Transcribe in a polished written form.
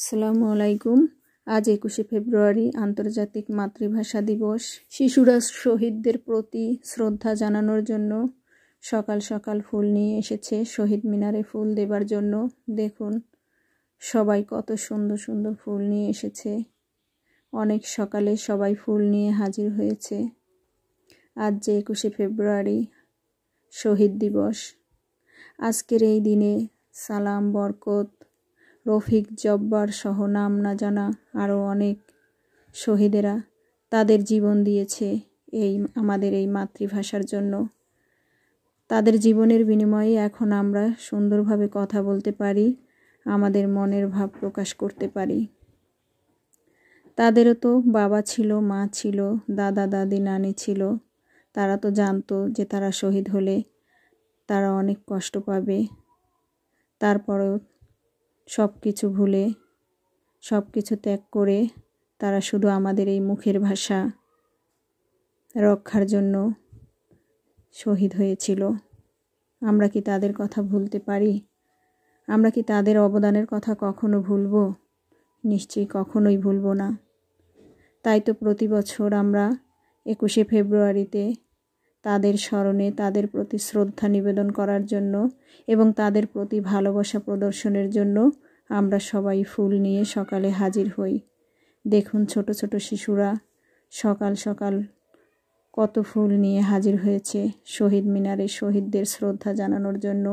আসসালামু আলাইকুম। আজ 21শে ফেব্রুয়ারি আন্তর্জাতিক মাতৃভাষা দিবস। শিশুরা শহীদদের প্রতি শ্রদ্ধা জানানোর জন্য সকাল সকাল ফুল নিয়ে এসেছে শহীদ মিনারে ফুল দেবার জন্য। দেখুন সবাই কত সুন্দর সুন্দর ফুল নিয়ে এসেছে। অনেক সকালে সবাই ফুল নিয়ে হাজির হয়েছে। আজ যে 21শে ফেব্রুয়ারি শহীদ দিবস। আজকের এই দিনে সালাম, বরকত, রফিক, জব্বার সহ নাম না জানা আরও অনেক শহীদেরা তাদের জীবন দিয়েছে আমাদের এই মাতৃভাষার জন্য। তাদের জীবনের বিনিময়ে এখন আমরা সুন্দরভাবে কথা বলতে পারি, আমাদের মনের ভাব প্রকাশ করতে পারি। তাদেরও তো বাবা ছিল, মা ছিল, দাদা দাদি নানি ছিল। তারা তো জানতো যে তারা শহীদ হলে তারা অনেক কষ্ট পাবে। তারপরেও সব কিছু ভুলে, সব কিছু ত্যাগ করে তারা শুধু আমাদের এই মুখের ভাষা রক্ষার জন্য শহীদ হয়েছিল। আমরা কি তাদের কথা ভুলতে পারি? আমরা কি তাদের অবদানের কথা কখনো ভুলব? নিশ্চয়ই কখনোই ভুলব না। তাই তো প্রতি বছর আমরা 21শে ফেব্রুয়ারিতে তাদের স্মরণে, তাদের প্রতি শ্রদ্ধা নিবেদন করার জন্য এবং তাদের প্রতি ভালোবাসা প্রদর্শনের জন্য আমরা সবাই ফুল নিয়ে সকালে হাজির হই। দেখুন ছোট ছোট শিশুরা সকাল সকাল কত ফুল নিয়ে হাজির হয়েছে শহীদ মিনারে শহীদদের শ্রদ্ধা জানানোর জন্য।